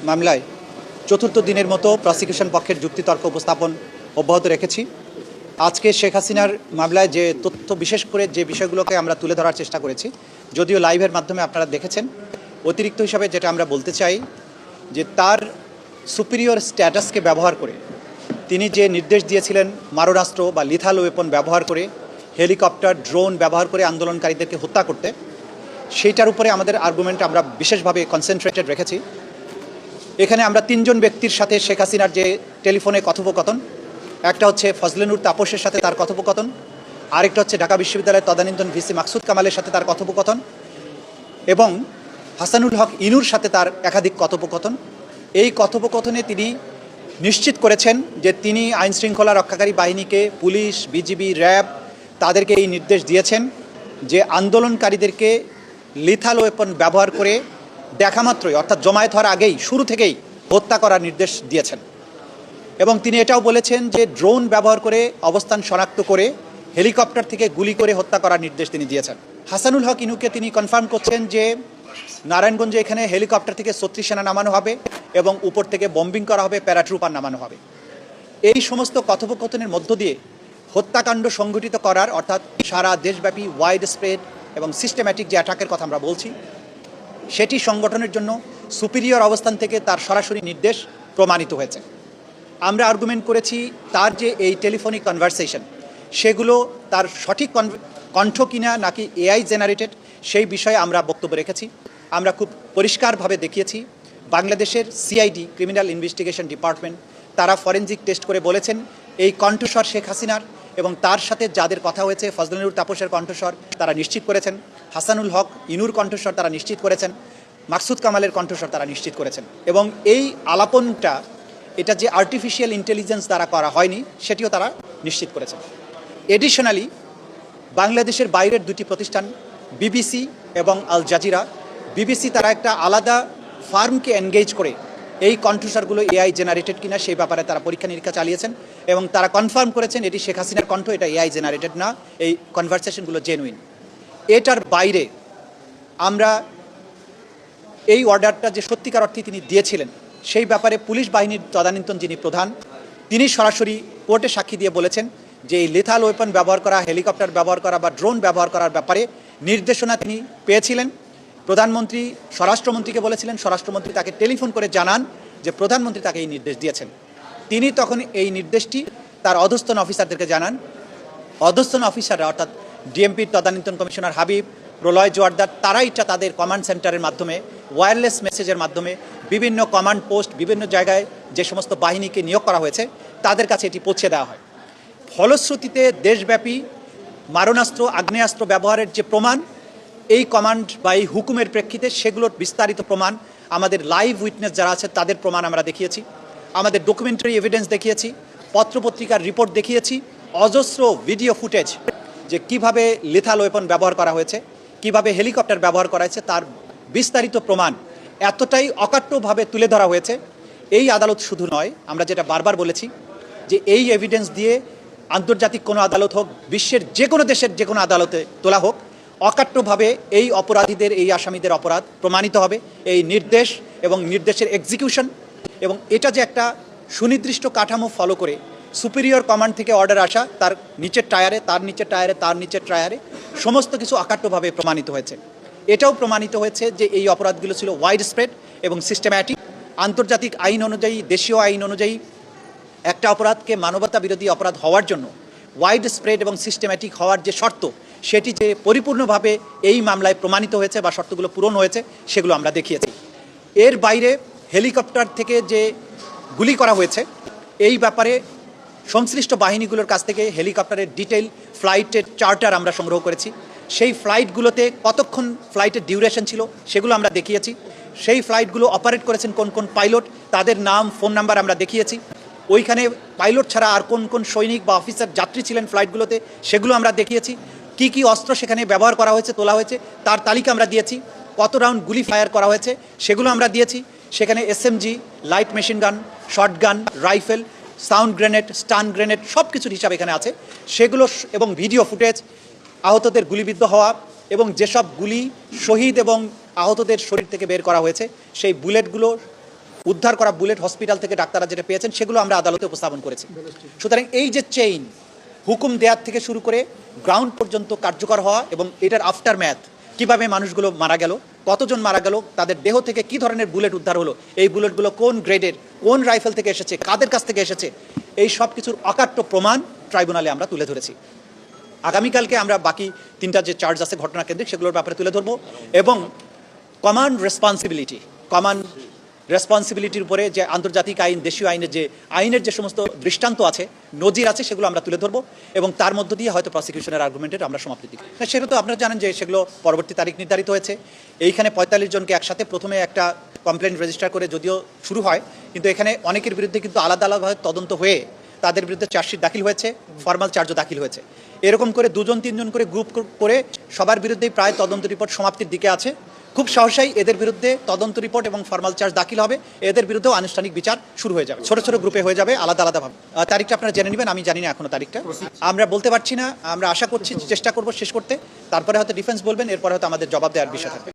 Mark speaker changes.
Speaker 1: মামলায় চতুর্থ দিনের মতো প্রসিকিউশন পক্ষের যুক্তিতর্ক উপস্থাপন অব্যাহত রেখেছি। আজকে শেখ হাসিনার মামলায় যে তথ্য, বিশেষ করে যে বিষয়গুলোকে আমরা তুলে ধরার চেষ্টা করেছি, যদিও লাইভের মাধ্যমে আপনারা দেখেছেন, অতিরিক্ত হিসাবে যেটা আমরা বলতে চাই যে তার সুপিরিয়র স্ট্যাটাসকে ব্যবহার করে তিনি যে নির্দেশ দিয়েছিলেন মারণাস্ত্র বা লিথাল ওয়েপন ব্যবহার করে, হেলিকপ্টার, ড্রোন ব্যবহার করে আন্দোলনকারীদেরকে হত্যা করতে, সেইটার উপরে আমাদের আর্গুমেন্ট আমরা বিশেষভাবে কনসেন্ট্রেটেড রেখেছি। এখানে আমরা তিনজন ব্যক্তির সাথে শেখ হাসিনার যে টেলিফোনে কথোপকথন, একটা হচ্ছে ফজলে নূর তাপসের সাথে তার কথোপকথন, আরেকটা হচ্ছে ঢাকা বিশ্ববিদ্যালয়ের তদানীন্তন ভিসি মাকসুদ কামালের সাথে তার কথোপকথন, এবং হাসানুল হক ইনুর সাথে তার একাধিক কথোপকথন। এই কথোপকথনে তিনি নিশ্চিত করেছেন যে তিনি আইনশৃঙ্খলা রক্ষাকারী বাহিনীকে, পুলিশ, বিজিবি, র্যাব, তাদেরকে এই নির্দেশ দিয়েছেন যে আন্দোলনকারীদেরকে লিথাল ওয়েপন ব্যবহার করে দেখামাত্রই, অর্থাৎ জমায়েত হওয়ার আগেই, শুরু থেকেই হত্যা করার নির্দেশ দিয়েছেন। এবং তিনি এটাও বলেছেন যে ড্রোন ব্যবহার করে অবস্থান শনাক্ত করে হেলিকপ্টার থেকে গুলি করে হত্যা করার নির্দেশ তিনি দিয়েছেন। হাসানুল হক ইনুকে তিনি কনফার্ম করছেন যে নারায়ণগঞ্জে এখানে হেলিকপ্টার থেকে ৩৬ সেনা নামানো হবে এবং উপর থেকে বম্বিং করা হবে, প্যারাট্রুপার নামানো হবে। এই সমস্ত কথোপকথনের মধ্য দিয়ে হত্যাকাণ্ড সংঘটিত করার, অর্থাৎ সারা দেশব্যাপী ওয়াইড স্প্রেড এবং সিস্টেম্যাটিক যে অ্যাটাকের কথা আমরা বলছি, সেটি সংগঠনের জন্য সুপিরিয়র অবস্থান থেকে তার সরাসরি নির্দেশ প্রমাণিত হয়েছে। আমরা আর্গুমেন্ট করেছি তার যে এই টেলিফোনিক কনভারসেশন, সেগুলো তার সঠিক কণ্ঠ কিনা নাকি এআই জেনারেটেড, সেই বিষয়ে আমরা বক্তব্য রেখেছি। আমরা খুব পরিষ্কারভাবে দেখিয়েছি বাংলাদেশের সিআইডি, ক্রিমিনাল ইনভেস্টিগেশন ডিপার্টমেন্ট, তারা ফরেনজিক টেস্ট করে বলেছেন এই কণ্ঠস্বর শেখ হাসিনার, এবং তার সাথে যাদের কথা হয়েছে ফজলে নূর তাপসের কণ্ঠস্বর তারা নিশ্চিত করেছেন, হাসানুল হক ইনুর কণ্ঠস্বর তারা নিশ্চিত করেছেন, মাকসুদ কামালের কণ্ঠস্বর তারা নিশ্চিত করেছেন। এবং এই আলাপনটা, এটা যে আর্টিফিশিয়াল ইন্টেলিজেন্স দ্বারা করা হয়নি, সেটিও তারা নিশ্চিত করেছেন। এডিশনালি বাংলাদেশের বাইরের দুটি প্রতিষ্ঠান, বিবিসি এবং আল জাজিরা, বিবিসি তারা একটা আলাদা ফার্মকে এনগেজ করে এই কণ্ঠস্বরগুলো এআই জেনারেটেড কিনা সেই ব্যাপারে তারা পরীক্ষা নিরীক্ষা চালিয়েছেন এবং তারা কনফার্ম করেছেন এটি শেখ হাসিনার কণ্ঠ, এটা এআই জেনারেটেড না, এই কনভারসেশনগুলো জেনুইন। এটার বাইরে আমরা এই অর্ডারটা যে সত্যিকার অর্থে তিনি দিয়েছিলেন, সেই ব্যাপারে পুলিশ বাহিনীর তদানীন্তন যিনি প্রধান, তিনি সরাসরি কোর্টে সাক্ষী দিয়ে বলেছেন যে এই লিথাল ওয়েপন ব্যবহার করা, হেলিকপ্টার ব্যবহার করা বা ড্রোন ব্যবহার করার ব্যাপারে নির্দেশনা তিনি পেয়েছিলেন। প্রধানমন্ত্রী স্বরাষ্ট্রমন্ত্রীকে বলেছিলেন, স্বরাষ্ট্রমন্ত্রী তাকে টেলিফোন করে জানান যে প্রধানমন্ত্রী তাকে এই নির্দেশ দিয়েছেন। তিনি তখন এই নির্দেশটি তার অধস্তন অফিসারদেরকে জানান। অধস্তন অফিসাররা, অর্থাৎ ডিএমপির তদানীন্তন কমিশনার হাবিব, প্রলয় জোয়ারদার, তারা এটা তাদের কমান্ড সেন্টারের মাধ্যমে, ওয়্যারলেস মেসেজের মাধ্যমে বিভিন্ন কমান্ড পোস্ট, বিভিন্ন জায়গায় যে সমস্ত বাহিনীকে নিয়োগ করা হয়েছে তাদের কাছে এটি পৌঁছে দেওয়া হয়। ফলশ্রুতিতে দেশব্যাপী মারণাস্ত্র, আগ্নেয়াস্ত্র ব্যবহারের যে প্রমাণ, এই কমান্ড বা এই হুকুমের প্রেক্ষিতে সেগুলোর বিস্তারিত প্রমাণ, আমাদের লাইভ উইটনেস যারা আছে তাদের প্রমাণ আমরা দেখিয়েছি, আমাদের ডকুমেন্টারি এভিডেন্স দেখিয়েছি, পত্রপত্রিকার রিপোর্ট দেখিয়েছি, অজস্র ভিডিও ফুটেজ যে কিভাবে লিথাল ওয়েপন ব্যবহার করা হয়েছে, কিভাবে হেলিকপ্টার ব্যবহার করা হয়েছে, তার বিস্তারিত প্রমাণ এতটাই অকাট্যভাবে তুলে ধরা হয়েছে। এই আদালত শুধু নয়, আমরা যেটা বারবার বলেছি যে এই এভিডেন্স দিয়ে আন্তর্জাতিক কোনো আদালত হোক, বিশ্বের যে কোনো দেশের যে কোনো আদালতে তোলা হোক, অকাট্যভাবে এই অপরাধীদের, এই আসামিদের অপরাধ প্রমাণিত হবে। এই নির্দেশ এবং নির্দেশের এক্সিকিউশন, এবং এটা যে একটা সুনির্দিষ্ট কাঠামো ফলো করে সুপিরিয়র কমান্ড থেকে অর্ডার আসা, তার নিচের টায়ারে, তার নিচের টায়ারে, তার নিচের টায়ারে, সমস্ত কিছু অকাট্যভাবে প্রমাণিত হয়েছে। এটাও প্রমাণিত হয়েছে যে এই অপরাধগুলো ছিল ওয়াইড স্প্রেড এবং সিস্টেম্যাটিক। আন্তর্জাতিক আইন অনুযায়ী, দেশীয় আইন অনুযায়ী একটা অপরাধকে মানবতা বিরোধী অপরাধ হওয়ার জন্য ওয়াইড স্প্রেড এবং সিস্টেম্যাটিক হওয়ার যে শর্ত, সেটি যে পরিপূর্ণভাবে এই মামলায় প্রমাণিত হয়েছে বা শর্তগুলো পূরণ হয়েছে, সেগুলো আমরা দেখিয়েছি। এর বাইরে হেলিকপ্টার থেকে যে গুলি করা হয়েছে, এই ব্যাপারে সংশ্লিষ্ট বাহিনীগুলোর কাছ থেকে হেলিকপ্টারের ডিটেইল ফ্লাইটের চার্টার আমরা সংগ্রহ করেছি। সেই ফ্লাইটগুলোতে কতক্ষণ ফ্লাইটের ডিউরেশন ছিল সেগুলো আমরা দেখিয়েছি। সেই ফ্লাইটগুলো অপারেট করেছেন কোন কোন পাইলট, তাদের নাম, ফোন নাম্বার আমরা দেখিয়েছি। ওইখানে পাইলট ছাড়া আর কোন কোন সৈনিক বা অফিসার যাত্রী ছিলেন ফ্লাইটগুলোতে, সেগুলো আমরা দেখিয়েছি। কি কি অস্ত্র সেখানে ব্যবহার করা হয়েছে, তোলা হয়েছে, তার তালিকা আমরা দিয়েছি। কত রাউন্ড গুলি ফায়ার করা হয়েছে সেগুলো আমরা দিয়েছি। সেখানে SMG, light machine gun, shotgun, rifle, sound grenade, stun grenade, সব কিছুর হিসাব এখানে আছে সেগুলো, এবং ভিডিও ফুটেজ, আহতদের গুলিবিদ্ধ হওয়া, এবং যেসব গুলি শহীদ এবং আহতদের শরীর থেকে বের করা হয়েছে সেই বুলেটগুলো উদ্ধার করা বুলেট হসপিটাল থেকে ডাক্তাররা যেটা পেয়েছেন সেগুলো আমরা আদালতে উপস্থাপন করেছি। সুতরাং এই যে চেইন, হুকুম দেওয়ার থেকে শুরু করে গ্রাউন্ড পর্যন্ত কার্যকর হওয়া এবং এটার আফটার ম্যাথ, কীভাবে মানুষগুলো মারা গেল, কতজন মারা গেল, তাদের দেহ থেকে কী ধরনের বুলেট উদ্ধার হলো, এই বুলেটগুলো কোন গ্রেডের, কোন রাইফেল থেকে এসেছে, কাদের কাছ থেকে এসেছে, এই সব কিছুর অকাট্য প্রমাণ ট্রাইব্যুনালে আমরা তুলে ধরেছি। আগামীকালকে আমরা বাকি 3টা যে চার্জ আছে ঘটনা কেন্দ্রিক সেগুলোর ব্যাপারে তুলে ধরবো এবং কমান্ড রেসপন্সিবিলিটির উপরে যে আন্তর্জাতিক আইন, দেশীয় আইনের যে সমস্ত দৃষ্টান্ত আছে, নজির আছে, সেগুলো আমরা তুলে ধরবো এবং তার মধ্য দিয়ে হয়তো প্রসিকিউশনের আর্গুমেন্টের আমরা সমাপ্তি দিই। সেটা তো আপনারা জানেন যে সেগুলো পরবর্তী তারিখ নির্ধারিত হয়েছে। এইখানে 45 জনকে একসাথে প্রথমে একটা কমপ্লেন রেজিস্টার করে যদিও শুরু হয়, কিন্তু এখানে অনেকের বিরুদ্ধে কিন্তু আলাদা আলাদাভাবে তদন্ত হয়ে তাদের বিরুদ্ধে চার্জশিট দাখিল হয়েছে, ফর্মাল চার্জও দাখিল হয়েছে। এরকম করে 2-3 করে গ্রুপ করে সবার বিরুদ্ধেই প্রায় তদন্ত রিপোর্ট সমাপ্তির দিকে আছে। খুব সহসাই এদের বিরুদ্ধে তদন্ত রিপোর্ট এবং ফর্মাল চার্জ দাখিল হবে, এদের বিরুদ্ধেও আনুষ্ঠানিক বিচার শুরু হয়ে যাবে। ছোট ছোট গ্রুপে হয়ে যাবে, আলাদা আলাদাভাবে। তারিখটা আপনারা জেনে নেবেন, আমি জানি না এখনো তারিখটা, আমরা বলতে পারছি না। আমরা আশা করছি, চেষ্টা করব শেষ করতে, তারপরে হয়তো ডিফেন্স বলবেন, এরপরে হয়তো আমাদের জবাব দেওয়ার বিষয় থাকবে।